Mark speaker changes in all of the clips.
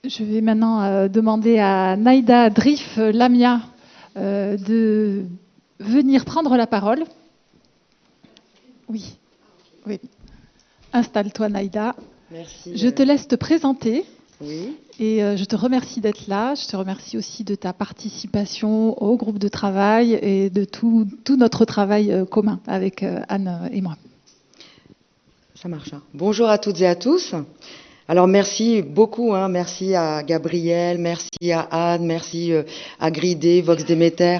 Speaker 1: Je vais maintenant demander à Naïda Drif Lamia de venir prendre la parole. Oui, oui. Installe-toi, Naïda.
Speaker 2: Merci.
Speaker 1: Je te laisse te présenter.
Speaker 2: Oui.
Speaker 1: Et je te remercie d'être là. Je te remercie aussi de ta participation au groupe de travail et de tout notre travail commun avec Anne et moi.
Speaker 2: Ça marche. Hein. Bonjour à toutes et à tous. Alors merci beaucoup, hein, merci à Gabriel, merci à Anne, merci à Gridé, Vox Déméter,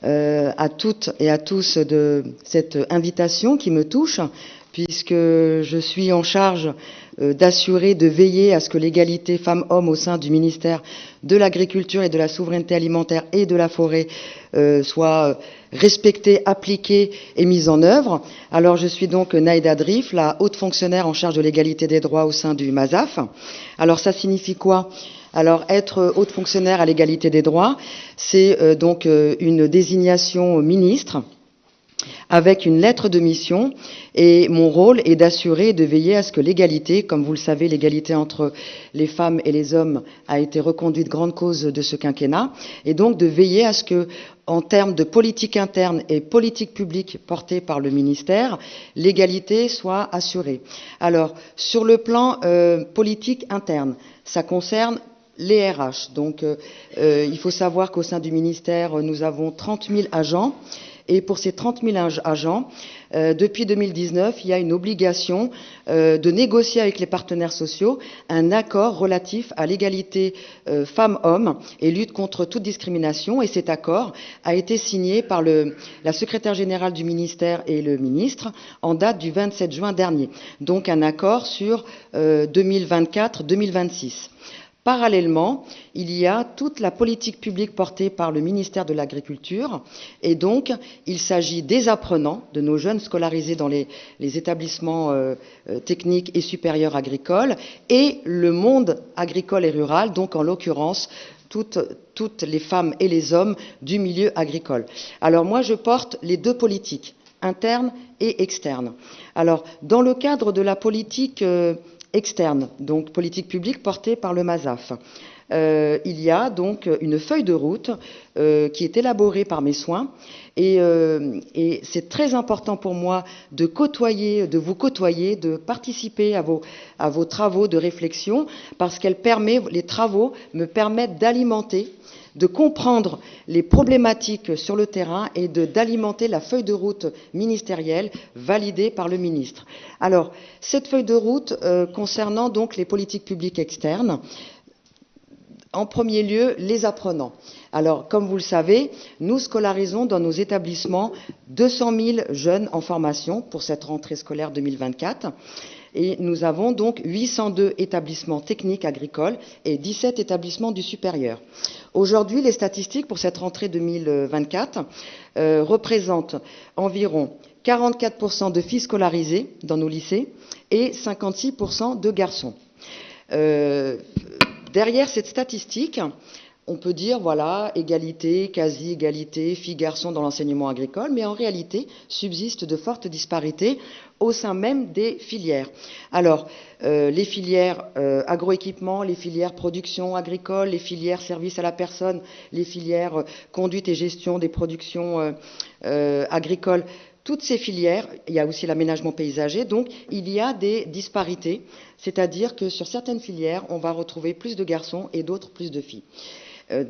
Speaker 2: à toutes et à tous de cette invitation qui me touche, puisque je suis en charge d'assurer, de veiller à ce que l'égalité femmes-hommes au sein du ministère de l'Agriculture et de la Souveraineté alimentaire et de la Forêt soit respectée, appliquée et mise en œuvre. Alors je suis donc Naïda Drif, la haute fonctionnaire en charge de l'égalité des droits au sein du MASAF. Alors ça signifie quoi ? Alors, être haute fonctionnaire à l'égalité des droits, c'est donc une désignation ministre avec une lettre de mission, et mon rôle est d'assurer et de veiller à ce que l'égalité, comme vous le savez, l'égalité entre les femmes et les hommes a été reconduite grande cause de ce quinquennat, et donc de veiller à ce que, en termes de politique interne et politique publique portée par le ministère, l'égalité soit assurée. Alors, sur le plan politique interne, ça concerne les RH. Donc, il faut savoir qu'au sein du ministère, nous avons 30 000 agents. Et pour ces 30 000 agents, depuis 2019, il y a une obligation de négocier avec les partenaires sociaux un accord relatif à l'égalité femmes-hommes et lutte contre toute discrimination. Et cet accord a été signé par la secrétaire générale du ministère et le ministre en date du 27 juin dernier. Donc un accord sur 2024-2026. Parallèlement, il y a toute la politique publique portée par le ministère de l'Agriculture, et donc il s'agit des apprenants, de nos jeunes scolarisés dans les établissements techniques et supérieurs agricoles, et le monde agricole et rural, donc en l'occurrence toutes les femmes et les hommes du milieu agricole. Alors moi, je porte les deux politiques, interne et externe. Alors, dans le cadre de la politique externe, donc politique publique portée par le MASAF. Il y a donc une feuille de route qui est élaborée par mes soins, et c'est très important pour moi de vous côtoyer, de participer à vos travaux de réflexion, parce les travaux me permettent d'alimenter, de comprendre les problématiques sur le terrain et d'alimenter la feuille de route ministérielle validée par le ministre. Alors, cette feuille de route concernant donc les politiques publiques externes, en premier lieu, les apprenants. Alors, comme vous le savez, nous scolarisons dans nos établissements 200 000 jeunes en formation pour cette rentrée scolaire 2024. Et nous avons donc 802 établissements techniques agricoles et 17 établissements du supérieur. Aujourd'hui, les statistiques pour cette rentrée 2024 représentent environ 44% de filles scolarisées dans nos lycées et 56% de garçons. Derrière cette statistique, on peut dire, voilà, égalité, quasi-égalité, filles-garçons dans l'enseignement agricole, mais en réalité, subsistent de fortes disparités au sein même des filières. Alors, les filières agroéquipement, les filières production agricole, les filières services à la personne, les filières conduite et gestion des productions agricoles, toutes ces filières, il y a aussi l'aménagement paysager, donc il y a des disparités, c'est-à-dire que sur certaines filières, on va retrouver plus de garçons et d'autres plus de filles.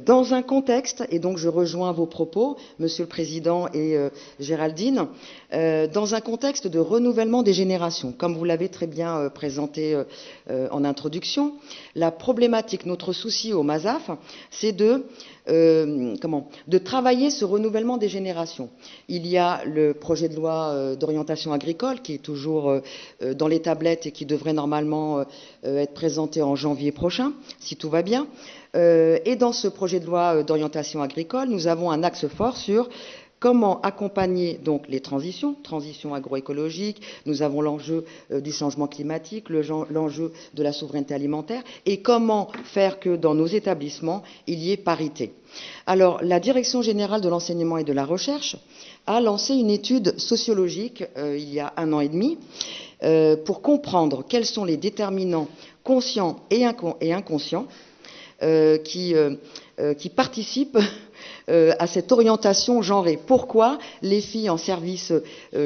Speaker 2: Dans un contexte, et donc je rejoins vos propos, Monsieur le Président et Géraldine, dans un contexte de renouvellement des générations, comme vous l'avez très bien présenté en introduction, la problématique, notre souci au MASAF, c'est de travailler ce renouvellement des générations. Il y a le projet de loi d'orientation agricole qui est toujours dans les tablettes et qui devrait normalement être présenté en janvier prochain, si tout va bien. Et dans ce projet de loi d'orientation agricole, nous avons un axe fort sur comment accompagner donc les transitions agroécologique, nous avons l'enjeu du changement climatique, l'enjeu de la souveraineté alimentaire, et comment faire que dans nos établissements, il y ait parité. Alors, la Direction générale de l'enseignement et de la recherche a lancé une étude sociologique il y a 1 an et demi pour comprendre quels sont les déterminants conscients et inconscients qui participent à cette orientation genrée. Pourquoi les filles en service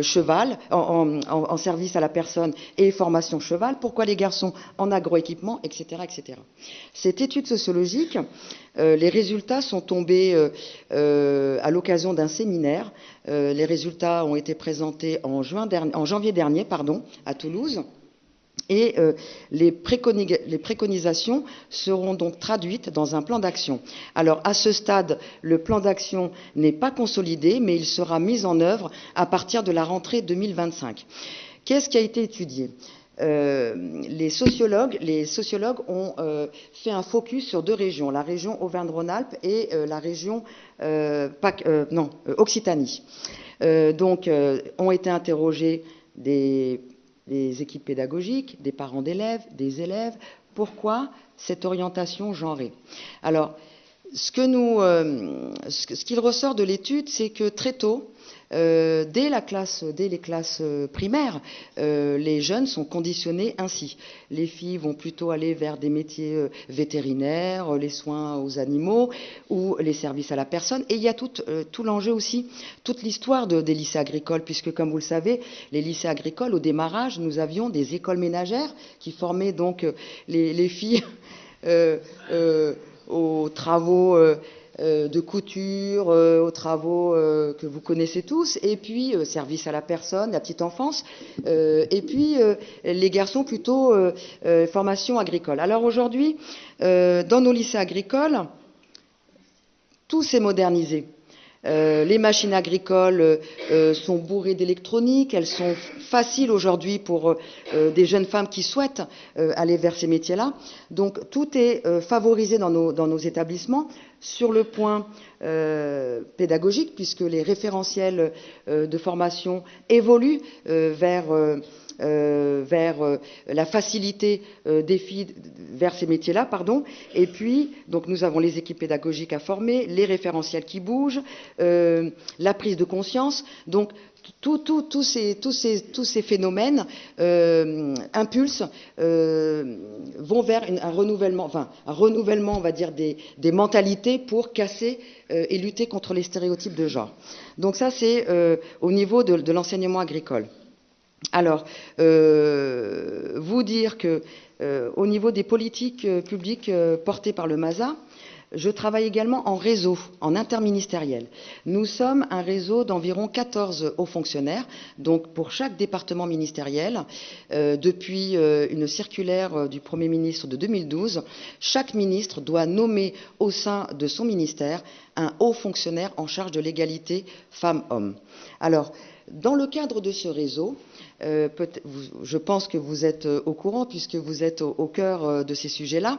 Speaker 2: cheval, en service à la personne et formation cheval, pourquoi les garçons en agroéquipement, etc., etc. Cette étude sociologique, les résultats sont tombés à l'occasion d'un séminaire. Les résultats ont été présentés en janvier dernier, à Toulouse. Et les préconisations seront donc traduites dans un plan d'action. Alors, à ce stade, le plan d'action n'est pas consolidé, mais il sera mis en œuvre à partir de la rentrée 2025. Qu'est-ce qui a été étudié ? Les sociologues ont fait un focus sur deux régions, la région Auvergne-Rhône-Alpes et la région Occitanie. Ont été interrogés des équipes pédagogiques, des parents d'élèves, des élèves. Pourquoi cette orientation genrée? Alors, ce qu'il ressort de l'étude, c'est que très tôt, dès les classes primaires, les jeunes sont conditionnés ainsi. Les filles vont plutôt aller vers des métiers vétérinaires, les soins aux animaux ou les services à la personne. Et il y a tout l'enjeu aussi, toute l'histoire des lycées agricoles, puisque comme vous le savez, les lycées agricoles, au démarrage, nous avions des écoles ménagères qui formaient donc les filles aux travaux de couture, aux travaux que vous connaissez tous, et puis service à la personne, la petite enfance, et puis les garçons plutôt formation agricole. Alors aujourd'hui, dans nos lycées agricoles, tout s'est modernisé. Les machines agricoles sont bourrées d'électronique, elles sont faciles aujourd'hui pour des jeunes femmes qui souhaitent aller vers ces métiers-là. Donc tout est favorisé dans nos établissements sur le point pédagogique, puisque les référentiels de formation évoluent vers la facilité des filles vers ces métiers-là, Et puis, donc, nous avons les équipes pédagogiques à former, les référentiels qui bougent, la prise de conscience. Donc, tous ces phénomènes impulsent, vont vers un renouvellement, on va dire, des mentalités pour casser et lutter contre les stéréotypes de genre. Donc ça, c'est au niveau de l'enseignement agricole. Alors, vous dire que au niveau des politiques publiques portées par le MASA, je travaille également en réseau, en interministériel. Nous sommes un réseau d'environ 14 hauts fonctionnaires, donc pour chaque département ministériel. Depuis une circulaire du Premier ministre de 2012, chaque ministre doit nommer au sein de son ministère un haut fonctionnaire en charge de l'égalité femmes-hommes. Alors, dans le cadre de ce réseau, je pense que vous êtes au courant puisque vous êtes au cœur de ces sujets-là,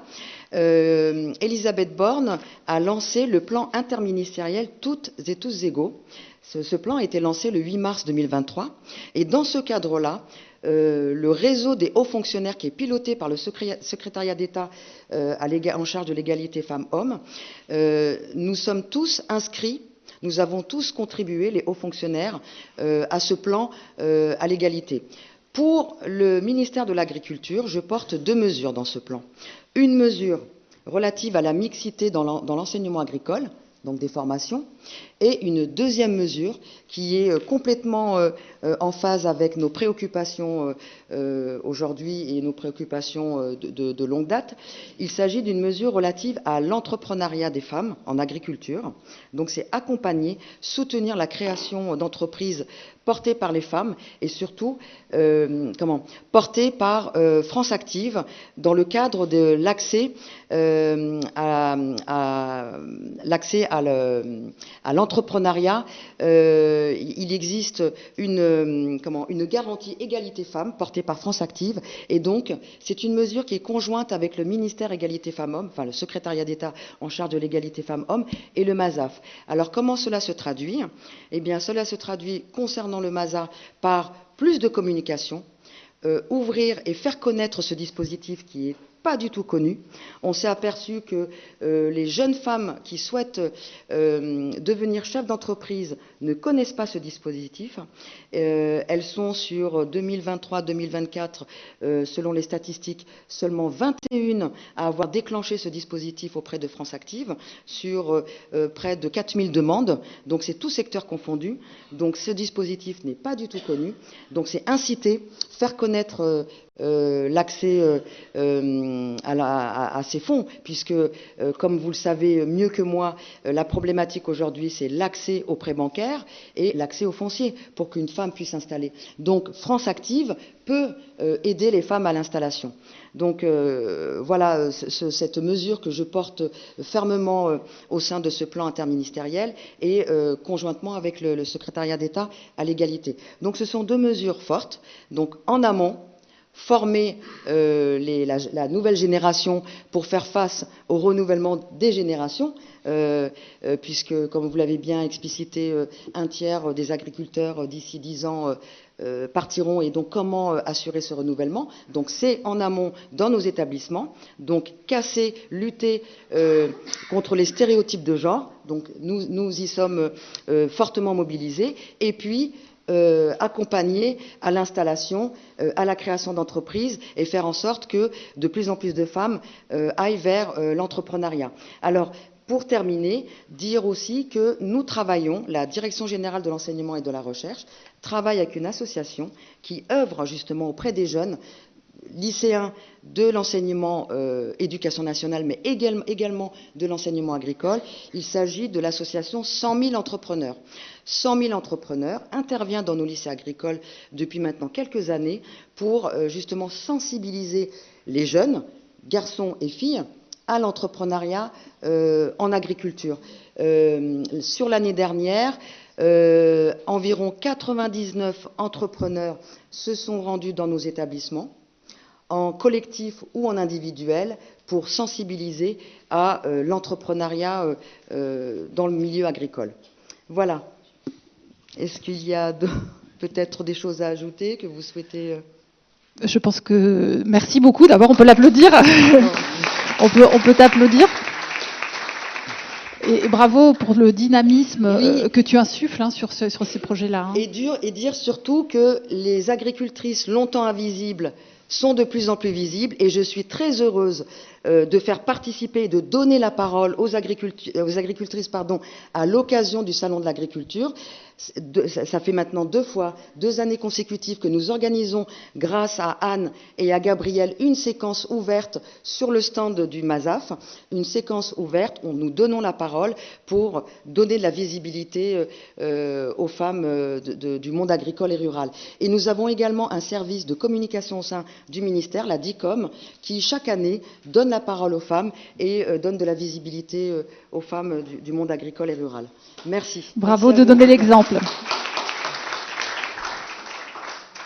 Speaker 2: Elisabeth Borne a lancé le plan interministériel Toutes et tous égaux. Ce plan a été lancé le 8 mars 2023 et dans ce cadre-là, le réseau des hauts fonctionnaires qui est piloté par le secrétariat d'État en charge de l'égalité femmes-hommes, nous sommes tous inscrits. Nous avons tous contribué, les hauts fonctionnaires, à ce plan à l'égalité. Pour le ministère de l'Agriculture, je porte deux mesures dans ce plan. Une mesure relative à la mixité dans l'enseignement agricole, donc des formations, et une deuxième mesure qui est complètement en phase avec nos préoccupations aujourd'hui et nos préoccupations de longue date. Il s'agit d'une mesure relative à l'entrepreneuriat des femmes en agriculture. Donc c'est accompagner, soutenir la création d'entreprises portées par les femmes et surtout portées par France Active dans le cadre de l'accès à l'entrepreneuriat. Il existe une garantie égalité femmes portée par France Active et donc c'est une mesure qui est conjointe avec le ministère égalité femmes-hommes, le secrétariat d'État en charge de l'égalité femmes-hommes et le MASAF. Alors comment cela se traduit? Eh bien cela se traduit concernant le MASA par plus de communication, ouvrir et faire connaître ce dispositif qui est pas du tout connu. On s'est aperçu que les jeunes femmes qui souhaitent devenir chefs d'entreprise ne connaissent pas ce dispositif. Elles sont sur 2023-2024, selon les statistiques, seulement 21 à avoir déclenché ce dispositif auprès de France Active, sur près de 4000 demandes. Donc c'est tout secteur confondu. Donc ce dispositif n'est pas du tout connu. Donc c'est inciter, faire connaître l'accès à ces fonds, puisque, comme vous le savez mieux que moi, la problématique aujourd'hui, c'est l'accès aux prêts bancaires et l'accès au foncier pour qu'une femme puisse s'installer. Donc, France Active peut aider les femmes à l'installation. Donc, voilà cette mesure que je porte fermement au sein de ce plan interministériel et conjointement avec le secrétariat d'État à l'égalité. Donc, ce sont deux mesures fortes. Donc, en amont, former la nouvelle génération pour faire face au renouvellement des générations, puisque, comme vous l'avez bien explicité, un tiers des agriculteurs d'ici 10 ans partiront, et donc comment assurer ce renouvellement? Donc c'est en amont dans nos établissements, donc casser, lutter contre les stéréotypes de genre, donc nous y sommes fortement mobilisés, et puis accompagner à l'installation, à la création d'entreprises et faire en sorte que de plus en plus de femmes aillent vers l'entrepreneuriat. Alors, pour terminer, dire aussi que nous travaillons, la Direction générale de l'enseignement et de la recherche travaille avec une association qui œuvre justement auprès des jeunes lycéens de l'enseignement éducation nationale, mais également de l'enseignement agricole. Il s'agit de l'association 100 000 entrepreneurs. 100 000 entrepreneurs intervient dans nos lycées agricoles depuis maintenant quelques années pour justement sensibiliser les jeunes, garçons et filles, à l'entrepreneuriat en agriculture. Sur l'année dernière, environ 99 entrepreneurs se sont rendus dans nos établissements, en collectif ou en individuel, pour sensibiliser à l'entrepreneuriat dans le milieu agricole. Voilà. Est-ce qu'il y a peut-être des choses à ajouter que vous souhaitez
Speaker 1: Je pense que... Merci beaucoup. D'abord, on peut l'applaudir. on peut t'applaudir. Et bravo pour le dynamisme que tu insuffles sur ces projets-là.
Speaker 2: Et dire surtout que les agricultrices longtemps invisibles sont de plus en plus visibles, et je suis très heureuse de faire participer et de donner la parole aux agricultrices à l'occasion du Salon de l'agriculture. Ça fait maintenant 2 années consécutives que nous organisons, grâce à Anne et à Gabriel, une séquence ouverte sur le stand du MASAF, une séquence ouverte où nous donnons la parole pour donner de la visibilité aux femmes du monde agricole et rural. Et nous avons également un service de communication au sein du ministère, la DICOM, qui chaque année donne la parole aux femmes et donne de la visibilité aux femmes du monde agricole et rural. Merci.
Speaker 1: Bravo
Speaker 2: Merci
Speaker 1: de donner l'exemple.